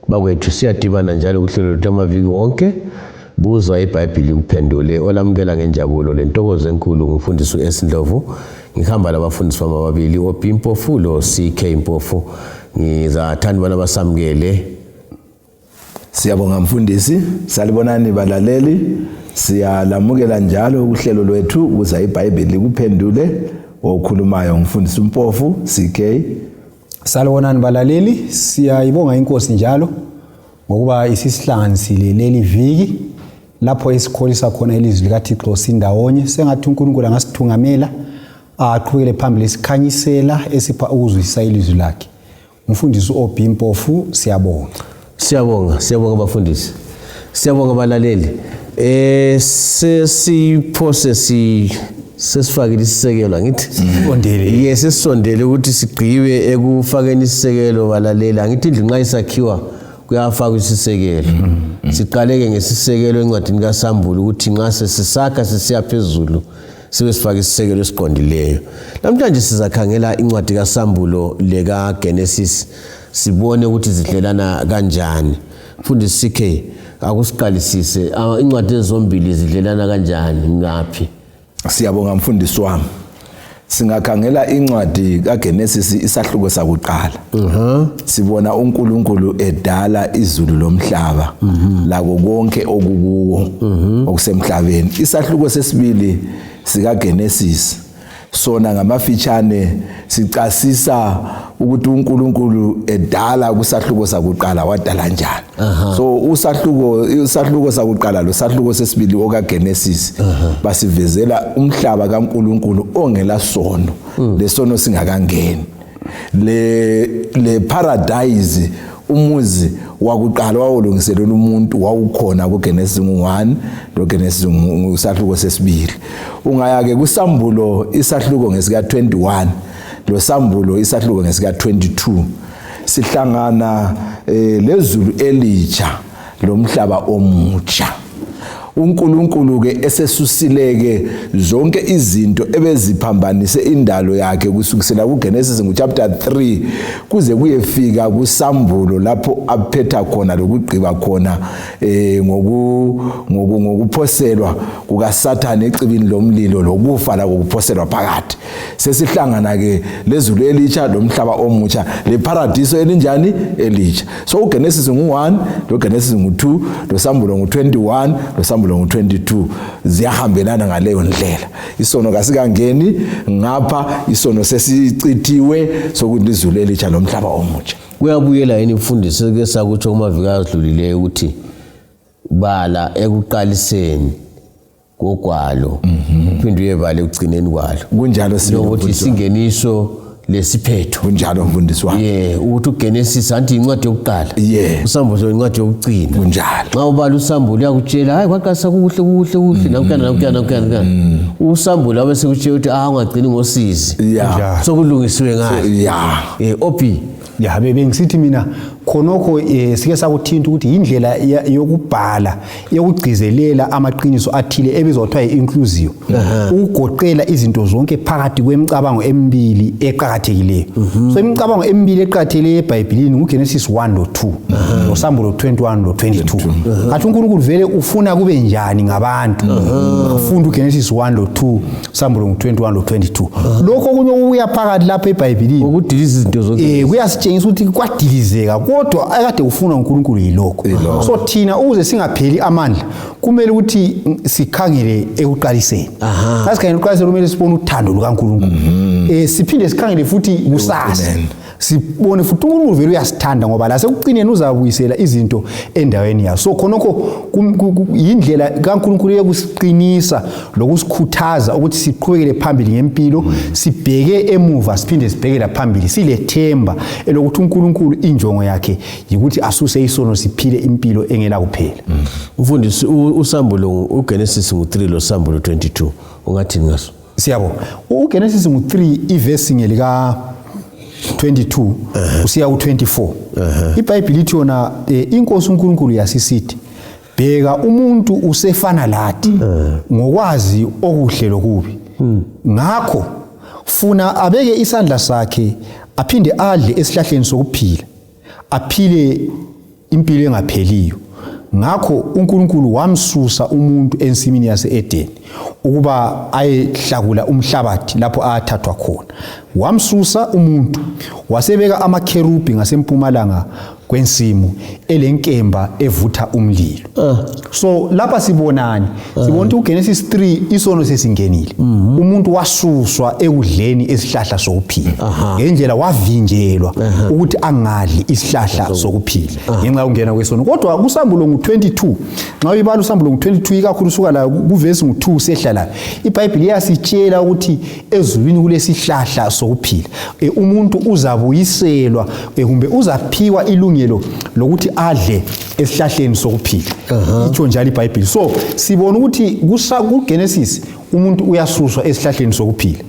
Bakwethu siyadibana njalo kuhlelo lwethu amaviki wonke buzwa iBhayibheli kuphendule olamukela ngenjabulo lentokozo enkulu ngumfundisi uS Ndlovu ngihamba labafundisi bami ababili oP Mpofu lo CK Mpofu ngizathanda bana basamukele. Siyabonga mfundisi, salibonani balaleli, siyalamukela njalo kuhlelo lwethu buzwa iBhayibheli kuphendule okhulumayo ngumfundisi Mpofu CK. Salibonani balaleli, siyayibonga inkosi njalo ngokuba isisihlanganisile leli viki lapho esikholisa khona ilizwi likaThixo sindawonye. Sengathi uNkulunkulu angasithungamela aqhubekele phambili isikhanyisela esipha ukuzwisisa ilizwi lakhe. Umfundisi oP Mpofu siyabonga. Siyabonga bafundisi. Siyabonga balaleli. Sesifakile isisekelo ngithi sondele. Yes, sesondele ukuthi sigqibe ekufakeni isisekelo balaleli. Ngithi indlu nxa isakhiwa kuyafaka isisekelo. Siqaleke ngesisekelo encwadini kaSambulo ukuthi nxa sesisakha sesiya phezulu sibe sifaka isisekelo esiqondileyo. Namhlanje sizakhangela incwadi kaSambulo leka Genesis sibone ukuthi zidlelana kanjani. Mfundisi CK akusiqalisise incwadi ezombili zidlelana kanjani ngaphi? Siyabonga mfundisi wami. Singakhangela incwadi kaGenesis isahluko sakuqala. Sibona uNkulunkulu edala izulu lomhlaba lako konke okukuwo okusemhlabeni. Isahluko sesibili sikaGenesis sona ngamafitshane sicasisa ukuthi uNkulunkulu edala kusahluko sakuqala wadala njani. So usahluko sakuqala lo sahluko sesibili okaGenesis basivezela umhlaba kaNkulunkulu ongela sono, lesono singakangeni. Le paradise umuzi wakuqala wawulungiselwe umuntu wawukhona kuGenesis 1 loGenesis usahluko sesibili. Ungaya ke kuSambulo isahluko ngesika 21 lo Sambulo isahluko ngesika 22 sihlangana lezulu elitsha lomhlaba omutsha. uNkulunkulu ke esesusileke zonke izinto ebeziphambanise indalo yakhe kusukisela kuGenesis chapter 3 kuze kuyefika kuSambulo lapho aphetha khona lokugqiba khona ngokuphoselwa kukaSathane ecibini lomlilo lokufa la kokuphoselwa phakathi. Sesihlangana ke lezulu elitsha lomhlaba omutsha leparadiso elinjani elitsha. So uGenesis 1 loGenesis 2 loSambulo 21 loSambulo 22 ziyahambelana ngaleyo ndlela. Isono kasikangeni ngapha, isono sesicithiwe sokuthi izulu elitsha lomhlaba omutsha. Kuyabuyela yini mfundisi ke sakutsho kumaviki adlulileyo ukuthi bala ekuqaliseni kogwalo phinde uyebale ugcineni kwalo. Kunjalo siyokuthi singeniso lesiphetho. Kunjalo mfundisi wami. Ukuthi uGenesis anti incwadi yokuqala. uSambulo incwadi yokugcina. Kunjalo. Xa ubala uSambulo uyakutshela hayi kwaqasa kuhle nakuya. uSambulo bese kutshela ukuthi ungagcini ngosizi. Sokulungisiwe ngayo. OP bengisithi mina khonokho sike sakuthinta ukuthi indlela yokubhala yokugcizelela amaqiniso athile ebizwa inclusive ukugoqela izinto zonke phakathi kwemicabango emibili eqhakathekileyo. So imicabango emibili eqhakathekileyo eBhayibhelini uGenesis 1 lo 2 noSambulo 21 lo 22. Athi uNkulunkulu vele ufuna kube njani ngabantu. Ufunda uGenesis 1 lo 2 uSambulo 21 lo 22. Lokho kunye ubuya phakathi lapha eBhayibhelini ukudiliza izinto zonke kuyasitshengisa ukuthi kwadilizeka kodwa akade ufuna uNkulunkulu yilokho. So thina ukuze singapheli amandla kumele ukuthi sikhangele ekuqaliseni. Asikhangele ekuqaliseni kumele sibone uthando lukaNkulunkulu. Siphinde sikhangele futhi kusasa. Sibone futhi uNkulunkulu vele uyasithanda ngoba la sekuqineni uzabuyisela izinto endaweni yazo. So khonokho indlela kaNkulunkulu yokusiqinisa lokusikhuthaza ukuthi siqhubekele phambili ngempilo, sibheke emuva siphinde sibhekela phambili silethemba elokuthi uNkulunkulu injongo yakhe ukuthi asuse isono siphile impilo engela kuphela. Mfundisi uSambulo uGenesis 3 lo Sambulo 22 ungathi ngaso? Siyabonga. uGenesis 3 iverse ngelika 22 usiya ku24. iBhayibheli lithi yona inkosi uNkulunkulu yasisithi bheka umuntu usefana lathi ngokwazi okuhle lokubi. ngakho funa abeke isandla sakhe aphinde adle esihlahleni sokuphila aphile impilo engapheliyo ngakho uNkulunkulu wamsusa umuntu ensimini yase-Edeni ukuba ayehlakula umhlabathi lapho athathwa khona wamsusa umuntu wasebeka amakherubi ngasempumalanga kwensimu elenkemba evutha umlilo so lapha sibonani sibona ukuthi uGenesis 3 isono sesingenile umuntu wasuswa ekudleni esihlahla sokuphila ngendlela wavinjelwa ukuthi angadli isihlahla sokuphila ngenxa yokungena kwesono kodwa kusambulo ngo22 nxa uyibala usambulo ngo22 ikakhulu suka la kuvesi ngo2 sehlala iBhayibheli iyasitshela ukuthi ezulwini kulesihlahla sokuphila umuntu uzabuyiselwa kumbe uzaphiwa ilungelo lokuthi adle esihlahleni sokuphila itsho njalo iBhayibheli so sibona ukuthi kuGenesis umuntu uyasuswa esihlahleni sokuphila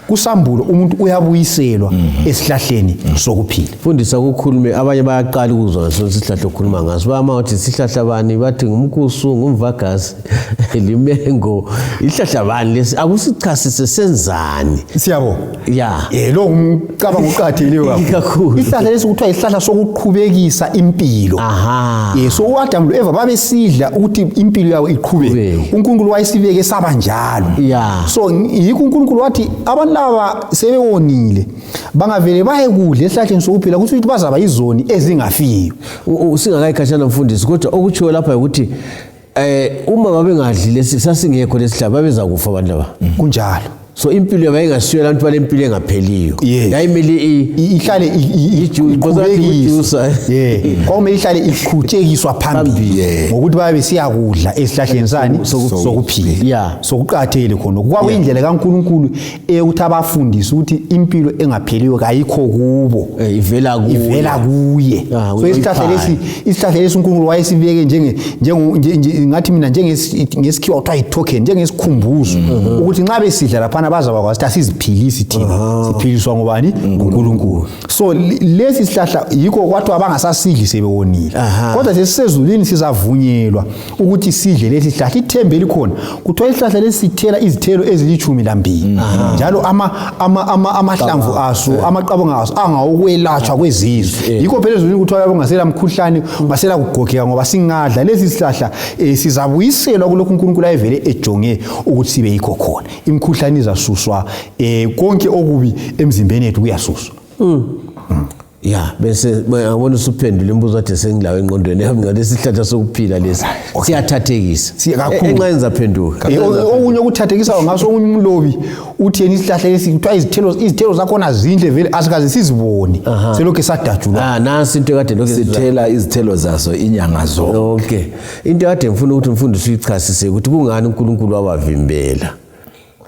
kusambulo umuntu uyabuyiselwa esihlahleni sokuphila fundisa ukukhulume abanye bayaqala ukuzwa ngaso isihlahla okhuluma ngaso bamathi isihlahla bani bathi ngumkusu ngumvagazi limengo isihlahla bani lesi akusichasise senzani siyabo ya lo umcabango uqatheleyo kakhulu isihlahla lesi kuthiwa isihlahla sokuqhubekisa impilo so uAdam noEva babesidla ukuthi impilo yawo iqhubeke uNkulunkulu wayesibeke saba njalo so yikho uNkulunkulu wathi abantu laba sebewonile bangavele baye kudla esihlahleni sokuphila kuthi bazaba izoni ezingafiyo usingakayikhashana mfundisi kodwa okutshiwo lapha ukuthi uma babengadli lesi sasingekho lesihlahla babeza kufa abantu laba kunjalo so impilo yabayengasiyo abantu balempilo engapheliyo yayimele ihlale iqhubekisa kwamele ihlale iqhutshekiswa phambili ngokuthi babe siyakudla esihlahleni sani sokuphila sokuqathele khona kwakuyindlela kaNkulunkulu ukuthi abafundise ukuthi impilo engapheliyo kayikho kubo ivela kuye so isihlahla lesi uNkulunkulu wayesibeke njenge ngathi mina njengesikhiwa kuthiwa itoken njengesikhumbuzo ukuthi nxa besidla lapha bazaba kwazi ukuthi asiziphilisi thina siphiliswa ngobani uNkulunkulu so lesi sihlahla yikho kwathi abangasasidli sebewonile kodwa sesizulwini sizavunyelwa ukuthi sidle lesi sihlahla ithembe likhona kuthiwa isihlahla lesi sithela izithelo ezili12 njalo amahlamvu aso amaqabonga aso angawokwelatshwa kwezizwe yikho phela ezulwini kuthiwa ungasela mkhuhlane basela kugogeka ngoba singadla lesi sihlahla sizabuyiselwa kulokhu uNkulunkulu ayevele ejonge ukuthi sibe yikho khona imkhuhlane izasuswa konke okubi emzimbeni yethu kuyasuswa bese ngabona usuphendula imbuzo ade sengilawe engqondweni yami ngalesihlahla sokuphila lesi siyathathekisa enxa yenza phenduka okunye ukuthathekisa ngaso umlobi uthi yena isihlahla lesi kuthiwa izithelo zakhona zinhle vele asikaze sizibone selokho sadajulwa nasi into ekade lokho sithela izithelo zaso inyanga zonke into ekade ngifuna ukuthi umfundisi uyichasise ukuthi kungani uNkulunkulu wabavimbela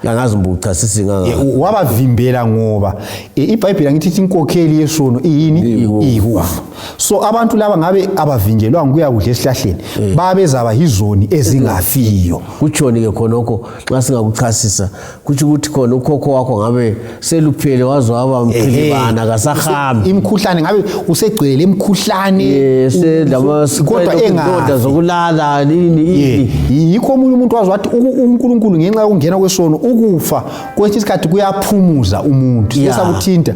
Yangazi mbuchasisi nganga. Wabavimbela ngoba iBhayibheli ngithi inkokheli yesono iyini ikufa. So abantu laba ngabe abavinjelwa ngokuya kudla esihlahleni babezaba yizoni ezingafiyo. Kutshoni ke khonoko nxa singakuchasisa kuthi ukuthi khona ukhokho wakho ngabe seluphele wazwa aba mphilibana kasahambi. Imkhuhlane ngabe usegcwele imkhuhlane kodwa engadoda zokulala nini. Yikho umuntu wazwa wathi uNkulunkulu ngenxa yokungena kwesono ukufa kwethi isikhathi kuyaphumuza umuntu sesakuthinta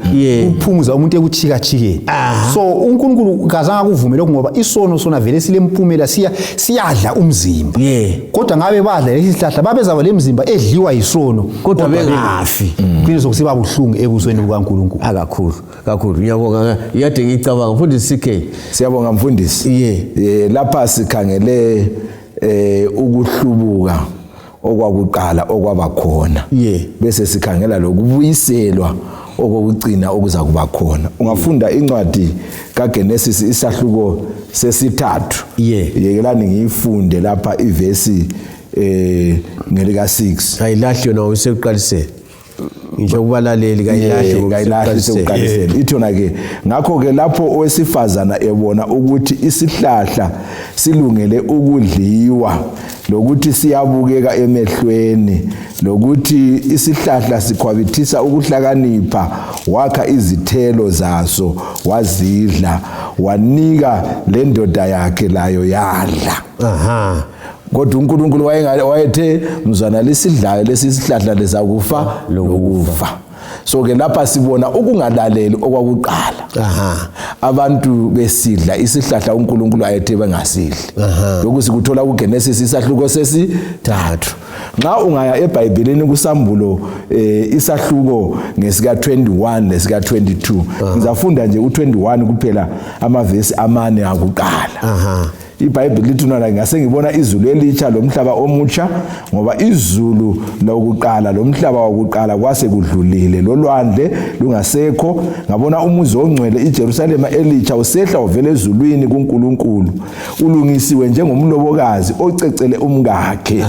ukuphumuza umuntu ekuchika chikeni so uNkulunkulu kazange kuvumele ngoba isono sona vele silempumela siyadla umzimba kodwa ngabe badla lesi sihlahla babezaba lemzimba edliwa yisono kodwa bengafi kwiniso kusiba buhlungu ebusweni bukaNkulunkulu kakhulu ngiyabonga yade ngicabanga mfundisi CK siyabonga mfundisi lapha sikhangele ukuhlubuka okwakuqala okwaba khona bese sikhangela lokubuyiselwa okugcina okuza kuba khona ungafunda incwadi kaGenesis isahluko sesithathu yekelani ngiyifunde lapha ivesi ngelika 6 ayilahli yona usekuqaliseni ngisho kubalaleli kayilahli sekuqaliseni ithona ke ngakho ke lapho owesifazana ebona ukuthi isihlahla silungele ukudliwa lokuthi siyabukeka emehlweni lokuthi isihlahla sikhwabithisa ukuhlakanipha wakha izithelo zaso wazidla wanika lendoda yakhe layo yadla kodwa uNkulunkulu wayethe mzwana lesidlayo lesisihlahla lezakufa lokufa. So ke lapha sibona ukungalaleli okwakuqala. Abantu besidla isihlahla uNkulunkulu ayethe bengasidli. Lokhu sikuthola kuGenesis isahluko sesithathu. Nxa ungaya eBhayibhelini kuSambulo isahluko ngesika 21 lesika 22 ngizafunda nje u21 kuphela amavesi amane akuqala. iBhayibheli lithi nona ngase ngibona izulu elitsha lomhlaba omutsha ngoba izulu lokuqala lomhlaba wokuqala kwase kudlulile lolwandle lungasekho ngabona umuzi ongcwele iJerusalema elitsha usehla uvela ezulwini kuNkulunkulu ulungisiwe njengomlobokazi ocecele umkakhe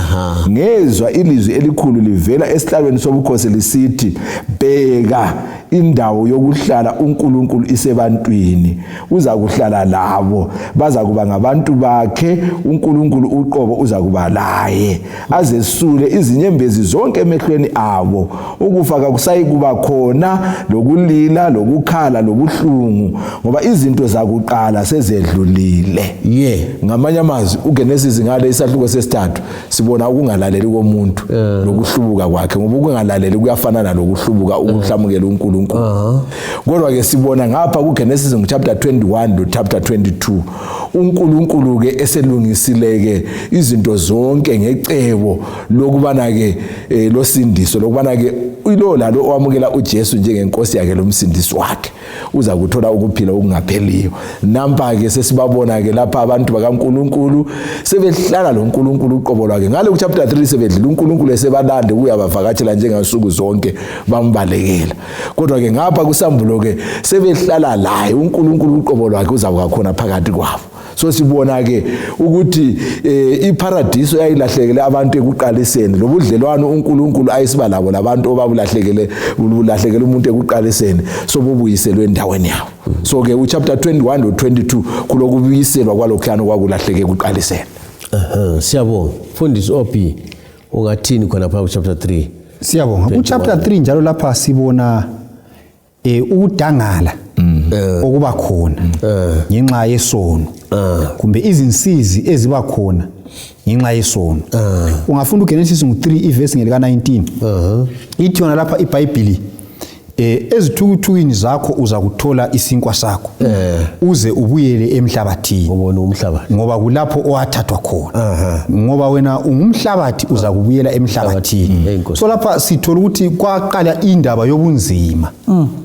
ngezwa ilizwi elikhulu livela esihlalweni sobukhosi lisithi bheka indawo yokuhlala uNkulunkulu isebantwini uza kuhlala labo baza kuba ngabantu bakhe uNkulunkulu uqobo uza kuba laye azesule izinyembezi zonke emehlweni abo ukufa akusayi kuba khona lokulila lokukhala lobuhlungu ngoba izinto zakuqala sezedlulile ngamanye amazwi uGenesis ngale isahluko sesithathu sibona ukungalaleli komuntu lokuhlubuka kwakhe ngoba ukungalaleli kuyafana nalokuhlubuka ukuhlamukela uNkulunkulu kodwa ke sibona ngapha kuGenesis chapter 21 to chapter 22 uNkulunkulu ke eselungisileke izinto zonke ngecebo lokubana ke losindiso lokubana ke ilo lalo owamukela uJesu njengenkosi yakhe lomsindisi wakhe uza kuthola ukuphila okungapheliyo nampa ke sesibabona ke lapha abantu bakaNkulunkulu sebehlala loNkulunkulu uqobo lwakhe ngale ku chapter 3 sebedlula uNkulunkulu esebalande uyabavakatshela njengansuku zonke bambalekela kodwa ke ngapha kuSambulo ke sebehlala laye uNkulunkulu uqobo lwakhe uzakuba khona phakathi kwabo so sibona ke ukuthi iparadiso yayilahlekele abantu ekuqaliseni lobudlelwano uNkulunkulu ayisiba labo labantu obabulahlekele umuntu ekuqaliseni so bobuyiselwe endaweni yabo so ke uchapter 21 no 22 kulokubuyiselwa kwalokhuyana kwakulahleke ekuqaliseni siyabonga mfundisi Ophi ungathini khona phakathi chapter 3 siyabonga ku chapter 3 njalo lapha sibona ukudangala okuba khona ngenxa yesono kumbe izinsizi eziba khona ngenxa yesono ungafunda uGenesis 3 ivesi ngelika 19 ithi yona lapha iBhayibheli ezithukuthukini zakho uza kuthola isinkwa sakho uze ubuyele emhlabathini ngoba kulapho owathathwa khona ngoba wena ungumhlabathi uza kubuyela emhlabathini so lapha sithola ukuthi kwaqala indaba yobunzima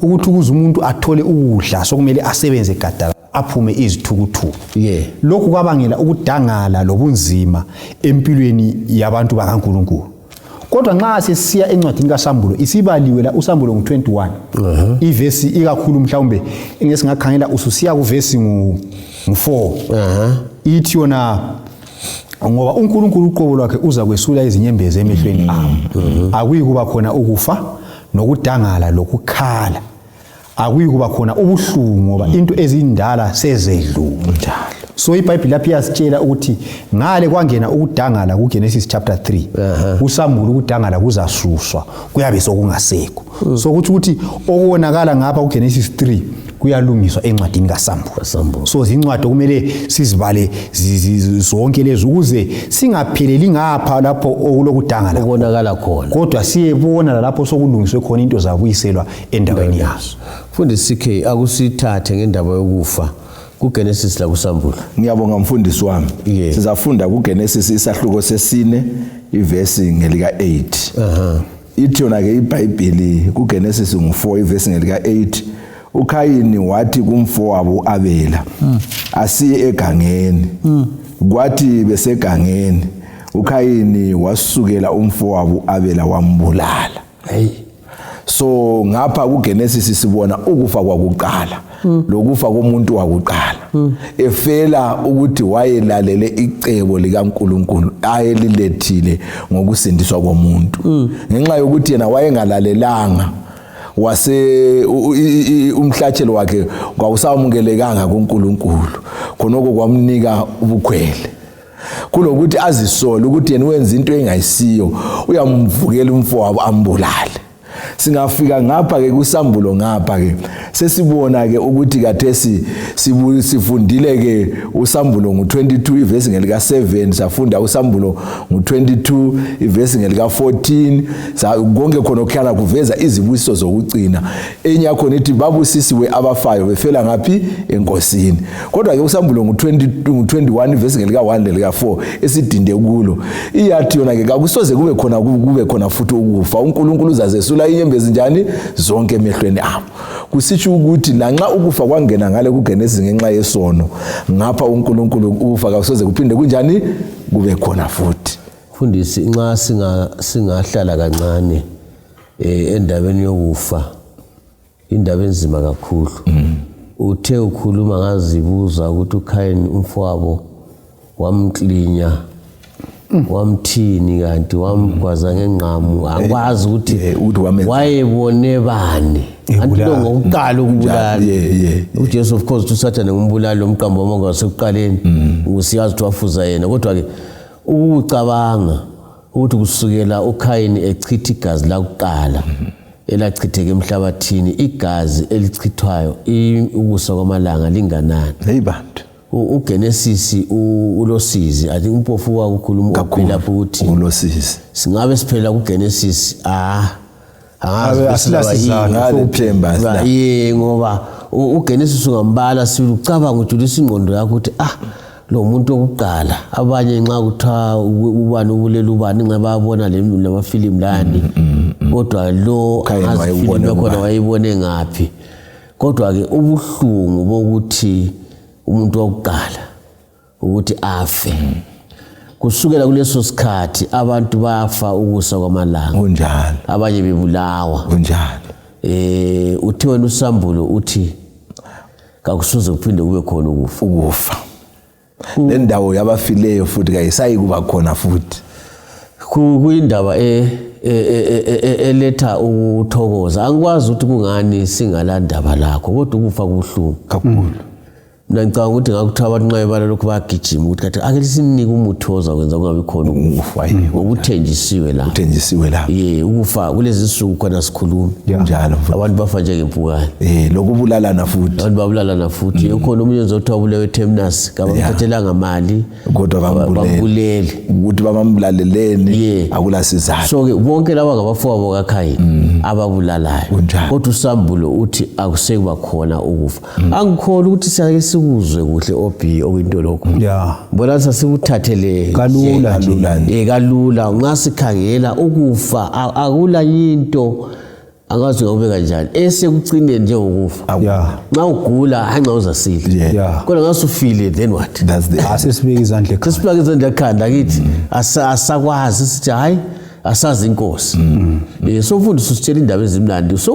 ukuthi ukuze umuntu athole ukudla sokumele asebenze gadala aphume izithukuthuku lokhu kwabangela ukudangala lobunzima empilweni yabantu bakaNkulunkulu kodwa nxa sesiya encwadini kaSambulo isibaliwe la uSambulo ngo21 ivesi ikakhulu mhlawumbe engesingakhangela ususiya kuvesi ngo4 ithi yona ngoba uNkulunkulu uqobo lwakhe uza kwesula izinyembezi emehlweni abo akuyi kuba khona ukufa nokudangala lokukhala akuyi kuba khona ubuhlungu ngoba into ezindala sezedlula so iBhayibheli lapha iyasitshela ukuthi ngale kwangena ukudangala kuGenesis chapter 3 uSambulo ukudangala kuzasuswa kuyabe sokungasekho so ukuthi okuwonakala ngapha kuGenesis 3 kuyalungiswa encwadini kaSambulo so zincwadi okumele sizibale zonke lezi ukuze singapheleli ngapha lapho okulokudangala kubonakala khona kodwa siyebona lapho sokulungiswe khona into zabuyiselwa endaweni yazo mfundisi CK akusithathe ngendaba yokufa kuGenesis la kuSambulo ngiyabonga mfundisi wami sizafunda kuGenesis isahluko sesine ivesi ngelika 8 ithi yona ke iBhayibheli kuGenesis ngo4 ivesi ngelika 8 uKhayini wathi kumfowabo Abela asiye egangeni kwathi besegangeni uKhayini wasukela umfowabo Abela wambulala so ngapha kuGenesis sibona ukufa kwakuqala lokufa komuntu wakuqala efela ukuthi wayelalele icebo likaNkulunkulu ayelilethile ngokusindiswa komuntu ngenxa yokuthi yena wayengalalelanga wase umhlatshelo wakhe kwawusamukelekanga kuNkulunkulu khonoko kwamnika ubukhwele kulokuthi azisole ukuthi yena wenza into engayisiyo uyamvukela umfowabo ambulale singafika ngapha ke kuSambulo ngapha ke sesibona ke ukuthi kathesi sifundile ke uSambulo ngo22 ivesi ngelika 7 safunda uSambulo ngo22 ivesi ngelika 14 konke khona okuhlala kuveza izibusiso zokugcina enye yakho nithi babusisiwe abafayo befela ngaphi enkosini kodwa ke uSambulo ngo21 ivesi ngelika 1 lelika 4 esidinde kulo iyathi yona ke akusoze kube khona futhi ukufa uNkulunkulu uzazesula inyembezi njani zonke emehlweni abo kusitsho ukuthi lanxa ukufa kwangena ngale kuGenesis ngenxa yesono ngapha uNkulunkulu ukufa akusoze kuphinde kunjani kube khona futhi Mfundisi nxa singahlala kancane endabeni yokufa indaba enzima kakhulu uthe ukhuluma ngazibuza ukuthi uKhayini umfowabo wamklinya wamthini kanti wamgwaza ngengqamu akwazi ukuthi wayebone bani anto ngokuqala ukubulala uJesu of course uSathane ngumbulali lomqambo wonke wasekuqaleni usiyazi ukuthi wafuza yena kodwa ke ukucabanga ukuthi kusukela uKhayini echitha igazi lakuqala elachitheke emhlabathini igazi elichithwayo ukusa kwamalanga linganani neyibantu uGenesis ulosizi I think umpofu wakukhuluma lapho ukuthi ulosizi singabe siphela kuGenesis asilasizana lothemba ngoba uGenesis ungambala silucabanga ukuthi ingqondo yakho ukuthi lo muntu okuqala abanye nxa kuthiwa ubani ubulela ubani nxa bayabona lemafilimu lani kodwa lo azifilimu khona wayibone ngaphi kodwa ke ubuhlungu bokuthi umuntu wokuqala ukuthi afe kusukela kuleso sikhathi abantu bayafa ukusa kwamalanga unjalo abanye bebulawa unjalo uthi wena uSambulo uthi kakusoze kuphinde kube khona ukufa lendawo yabafileyo futhi kayisayi kuba khona futhi kuyindaba eletha ukuthokoza angikwazi ukuthi kungani singalandaba lakho kodwa ukufa kubuhlungu kakhulu mina ngicabanga ukuthi ngakuthiwa abantu nxa bebala lokhu bayagijima ukuthi kathi ake sinike umuthoza kwenza kungabi khona ukufa ngokuthenjisiwe la ukufa kulezi insuku khona sikhuluma njalo abantu bafa njengempukane lokubulalana futhi abantu babulalana futhi ukhona umunye nzothiwa ubulewe eTemnas kabamthathelanga mali kodwa bambulele ukuthi bamambulaleleni akulasizathu so ke bonke laba ngabafowabo kaKhayini ababulalayo kodwa uSambulo uthi akusekuba khona ukufa angikholwa ukuthi siyake sikuzwe kuhle obi okuyinto lokho bona sasibuthathele kalula nxa sikhangela ukufa akula into angazi ngobe kanjani esekucineni nje ukufa nxa ugula nxa uzasila kodwa ngasufile then what asesibeka izandla ekhanda kithi asakwazi sithi hayi asazi inkosi so mfundisi usitshela indaba ezimnandi so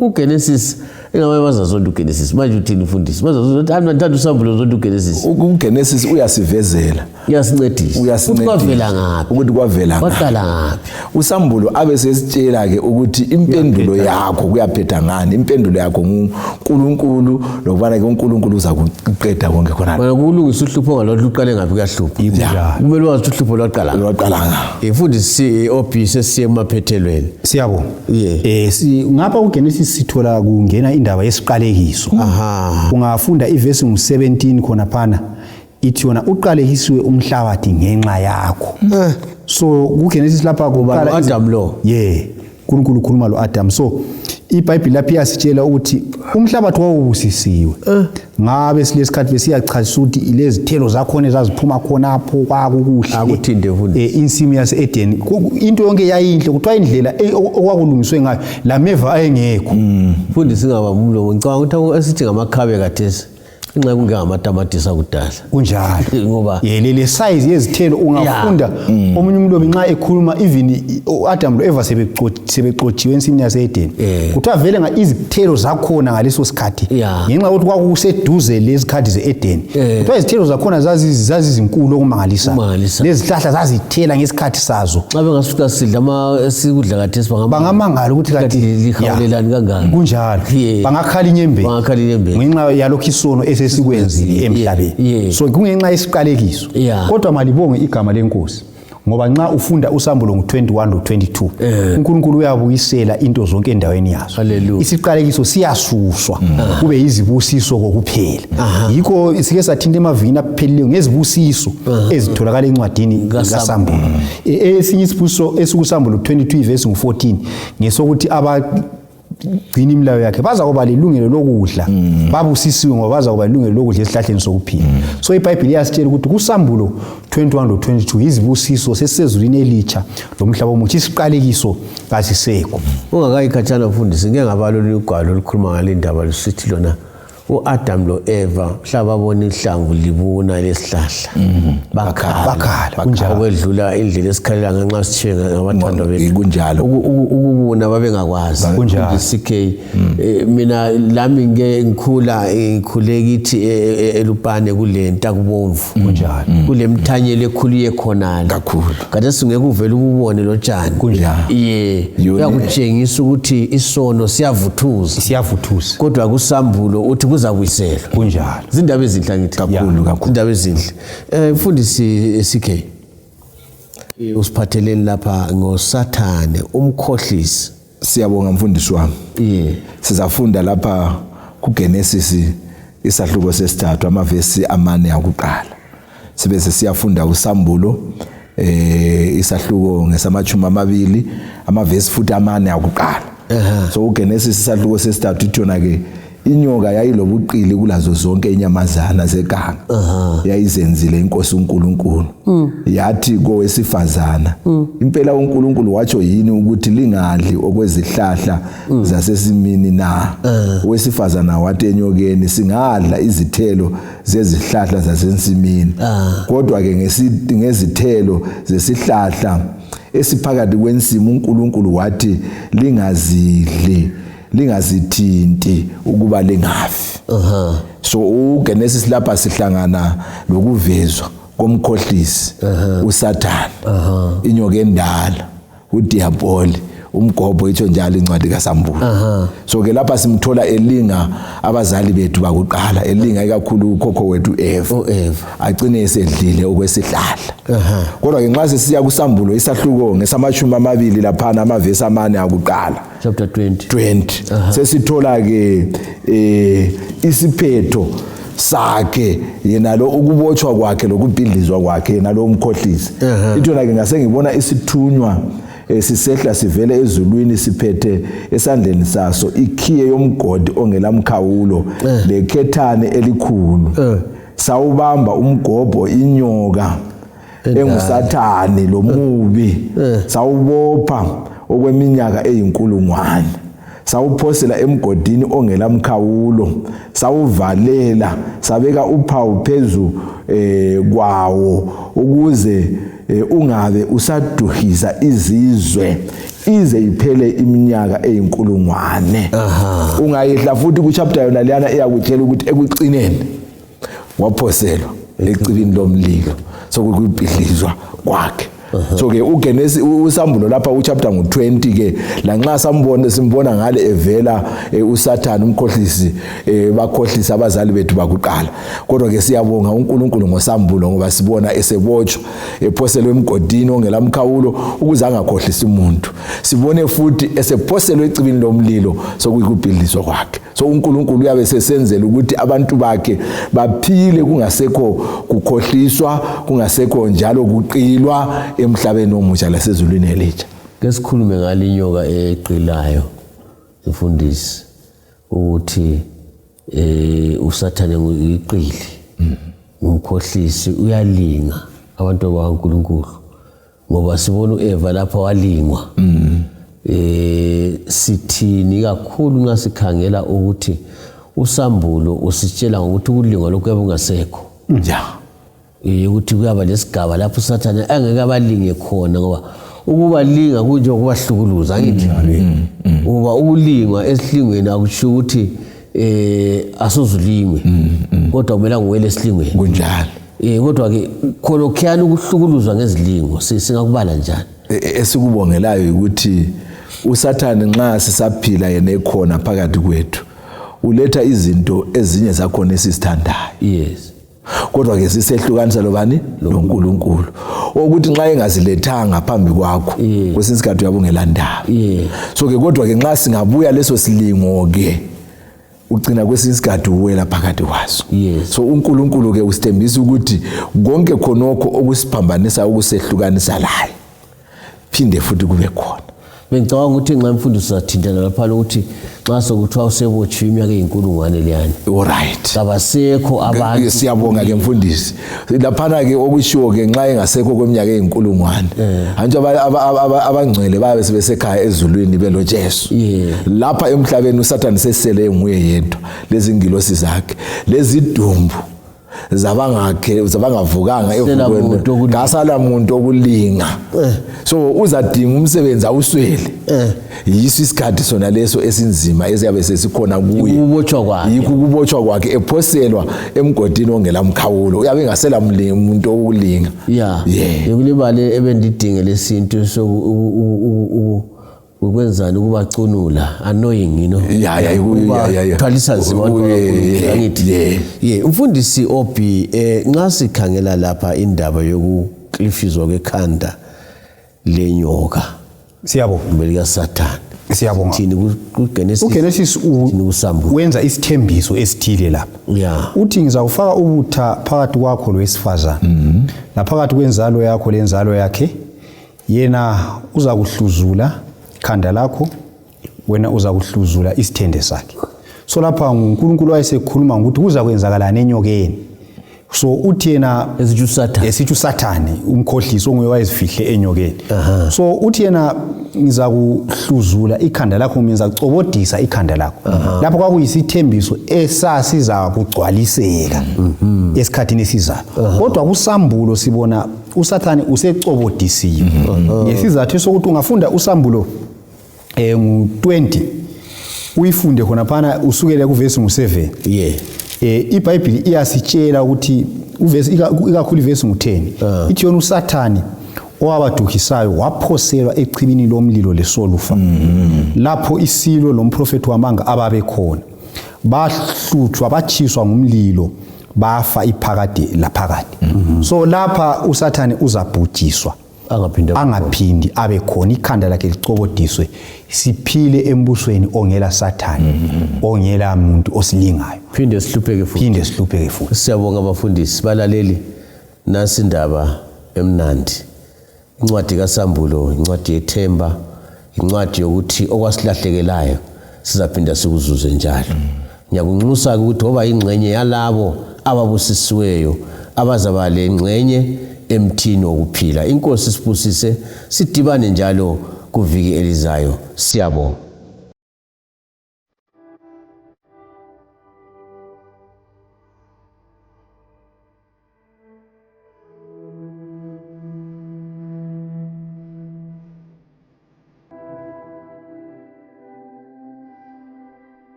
uGenesis engabe bazazonda uGenesis manje uthini mfundisi bazazonda amnandi uSambulo zonda uGenesis uGenesis uyasivezela uyasincedisa kwavela ngaphi ukuthi kwavela waqala ngaphi uSambulo abe sesitshela ke ukuthi impendulo yakho kuyaphetha ngani impendulo yakho nguNkulunkulu lokubana ke uNkulunkulu uza kuqeda konke khona bona kulungisa uhlupho ngalolu uqale ngaphi kahlupho kumele wazi uhlupho lwaqala mfundisi obi sesiye emaphethelweni siyabo ngapha uGenesis sithola kungena indaba yesiqalekiso ungafunda ivesi ngu17 khona phana ithi yona uqalekisiwe umhlabathi ngenxa yakho so kuGenesis lapha kuqala Adam lo uNkulunkulu ukhuluma lo Adam so iBhayibheli lapha iyasitshela ukuthi umhlabathi wawubusisiwe ngabe silesikhathi besiyachazisa ukuthi ilezithelo zakhona ezaziphuma khonapho kwakukuhle akuthinde futhi insimu yaseEden into yonke yayinhle kuthiwa indlela okwakulungiswe ngayo lameva ayengekho futhi singaba umlomo ngicabanga ukuthi esithi ngamakhabe kathesi inxa kungamatamati sakudala kunjalo ngoba lele size yezithelo ungafunda omunye umlomo nxa ekhuluma even uAdam lo Eva sebexotshiwe ensimini yaseEden kuthiwa vele izithelo zakhona ngaleso sikhathi ngenxa ukuthi kwakuseduze lezikhathi zeEden kuthiwa izithelo zakhona zazizinkulu okumangalisayo lezihlahla zazithela ngesikhathi sazo xa bengasuka sidla esikudla kathesi bangamangala ukuthi kathi lihawulelani kangaka kunjalo bangakhala inyembezi ngenxa yalokho isono esesikwenzile emhlabeni so kungenxa yesiqalekiso kodwa malibonge igama lenkosi ngoba nxa ufunda usambulo ngo21 no22 uNkulunkulu uyabuyisela into zonke endaweni yazo. Hallelujah. Isiqalekiso siyasuswa kube yizibusiso kokuphela. Yikho sike sathinta emavini aphelileyo ngezibusiso ezitholakala encwadini kaSambulo. Esinye isibusiso esikuSambulo 22 verse 14 ngesokuthi gcina imilayo yakhe baza kuba lilungelo lokudla babusisiwe ngoba baza kuba lilungelo lokudla esihlahleni sokuphila. So iBhayibheli iyasitshela ukuthi kuSambulo 21 no 22 izibusiso sesizulwini elitsha lomhlaba omutsha isiqalekiso kasisekho. Ungakayikhatshana mfundisi ngeke ngabalo ugwalo olukhuluma ngale ndaba lusithi lona uAdam lo Eva mhlaba babona ihlamvu libuna lesihlahla bakhala kunjalo kwedlula indlela esikhalela ngenxa sithenga ngabathandwa bethu kunjalo ukubuna babengakwazi kunjalo mina lami ngikhule kithi elupane kulenta kubomvu kunjalo kulemthanyelo ekhuluye khonana kakhulu kade singeke uvele ubone lo tshani kunjalo uyakutshengisa ukuthi isono siyavuthuza kodwa kuSambulo uthi kuzabuyiselwa kunjalo izindaba ezinhle ngithi kakhulu izindaba ezinhle mfundisi CK usiphatheleni lapha ngoSathane umkhohlisi. Siyabonga mfundisi wami. Sizafunda lapha kuGenesis isahluko sesithathu amavesi amane akuqala. Sibe siyafunda uSambulo isahluko ngesamachumi amabili amavesi futhi amane akuqala. So uGenesis isahluko sesithathu ithona ke inyoka yayilobuqili kulazo zonke inyamazana zeganga yayizenzile inkosi uNkulunkulu yathi kowesifazana impela uNkulunkulu watsho yini ukuthi lingadli okwezihlahla zasesimini na. Owesifazana wathi enyokeni singadla izithelo zezihlahla zasensimini kodwa ke ngezithelo zesihlahla esiphakathi kwensimu uNkulunkulu wathi lingazithinti ukuba lingafi. So uGenesis lapha sihlangana lokuvezwa komkhohlisi uSathane inyoka endala uDiaboli umgobho itsho njalo incwadi kaSambulo. So ke lapha simthola elinga abazali bethu bakuqala elinga ikakhulu ukhokho wethu Eva agcine esedlile okwesihlahla. Kodwa ke nxa sesiya kuSambulo isahluko ngesamachumi amabili laphana amavesi amane akuqala chapter 20 sesithola ke isiphetho sakhe yena lo ukubotshwa kwakhe lokubhidlizwa kwakhe yena lo umkhohlisi. Ithona ke ngase ngibona isithunywa sisehla sivele ezulwini siphethe esandleni saso ikhiye yomgodi ongelamkhawulo lekethane elikhulu sawubamba umgobho inyoka enguSathane lo mubi sawubopha okweminyaka eyinkulungwane sawuphosela emgodini ongelamkhawulo sawuvalela sabeka uphawu phezu kwawo ukuze ungabe usaduhisa izizwe ize iphele iminyaka eyinkulungwane. Ungayihla futhi kuchapter yona leyana eyakutshela ukuthi ekucineni waphoselwa ecibini lomlilo sokubhidlizwa kwakhe. So ke uGenesis uSambulo lapha uchapter ngo20 ke lanxa simbona ngale evela uSathane umkhohlisi bakhohlisa abazali bethu bakuqala. Kodwa ke siyabonga uNkulunkulu ngoSambulo ngoba sibona esebotshwa ephoselwe emgodini ongelamkhawulo ukuze angakhohlisi umuntu. Sibone futhi esephoselwe ecibini lomlilo sokuyikubhidlizwa kwakhe. So uNkulunkulu uyabe sesenzela ukuthi abantu bakhe baphile kungasekho kukhohliswa kungasekho njalo kuqilwa emhlabeni omutsha lasezulwini elitsha. Ngesikhulume ngalinyoka eqilayo mfundisi ukuthi uSathane uyiqili umkhohlisi uyalinga abantu bakaNkulunkulu ngoba sibona uEva lapha walingwa. Sithini kakhulu nxa sikhangela ukuthi uSambulo usitshela ngokuthi ukulingwa lokhu kungasekho ukuthi kuyaba lesigaba lapho uSathane angeke abalinge khona ngoba ukubalinga kunje ukubahlukuluza ngithi ngoba ukulingwa esihlingweni akusho ukuthi asozulingwe kodwa kumele ngwele esihlingweni kunjalo. Kodwa ke kholokhiyana ukuhlukuluzwa ngezilingo singakubala njani? Esikubongelayo ukuthi uSathane nxa sisaphila yena ekhona phakathi kwethu uletha izinto ezinye zakhona esizithandayo. Yes. Kodwa ke sisehlukanisa lobani loNkulunkulu. ukuthi nxa engazilethanga phambi kwakho kwesinye isikhathi uyabungela ndaba so ke kodwa ke nxa singabuya leso silingo ke ugcina kwesinye isikhathi uwela phakathi kwaso so uNkulunkulu ke usithembisa ukuthi konke khonokho okusiphambanisa ukusehlukanisa laye phinde futhi kube khona. Bengicabanga ukuthi nxa imfundo sizathintana lapha ukuthi nxa sokuthiwa usebotshiwe iminyaka eyinkulungwane leyani. Alright. Kabasekho abantu. Siyabonga ke mfundisi. Laphana ke okushiwo ke nxa engasekho kweminyaka eyinkulungwane. Hanjye abangcwele babe sebesekhaya ezulwini belo Jesu. Lapha emhlabeni uSathane sesele nguye yedwa. Lezi ngilosi zakhe, lezi dumbu zabangavukanga evukweni ngasala muntu okulinga so uzadinga umsebenzi awuswele yiso isikhathi sona leso esinzima esiyabe sesikhona kuye ukubotshwa kwakhe ephoselwa emgodini ongela mkhawulo uyabe ngasela umuntu okulinga kulibale ebendidinge lesinto ukwenzani ukubacunula annoying thwalisa nzima ngithi umfundisi Obi nxa sikhangela lapha indaba yokuklifizwa kwekhanda lenyoka siyabonga lika Sathane siyabonga thini uGenesis wenza isithembiso esithile lapha uthi ngizawufaka ubutha phakathi kwakho lowesifazana naphakathi kwenzalo yakho lenzalo yakhe yena uza kuhluzula ikhanda lakho wena uza kuhluzula isithende sakhe so lapha uNkulunkulu wayesekhuluma ukuthi kuza kwenzakala nenyokeni so uthi yena esithi uSathane umkhohlisi onguye wayezifihle enyokeni so uthi yena ngiza kuhluzula ikhanda lakho mina ngizacobodisa ikhanda lakho lapho kwakuyisithembiso esasiza kugcwaliseka esikhathini esizayo kodwa kuSambulo sibona uSathane usecobodisiwe ngesizathu sokuthi ungafunda uSambulo ngu-20 uyifunde khona phana usukele kuvesi ngu-7 iBhayibheli iyasitshela ukuthi uvesi ikakhulu ivesi ngu-10 ithi yona uSathane owabadukisayo waphoselwa echibini lomlilo lesolufa lapho isilo lomprofeti wamanga ababe khona bahluthwa bachiswa ngumlilo bafa iphakade laphakade so lapha uSathane uzabhujiswa angaphindi abe khona ikhanda lakhe licobodiswe siphile embusweni ongela Sathane ongela umuntu osilingayo phinde sihlupheke futhi siyabonga abafundisi balaleli nasi indaba emnandi incwadi kaSambulo incwadi yethemba incwadi yokuthi okwasilahlekelayo sizaphinda sikuzuze njalo ngiyakunxusa ukuthi ngoba ingxenye yalabo ababusisiweyo abazaba lengxenye emthini wokuphila inkosi sibusise sidibane njalo kuviki elizayo siyabonga.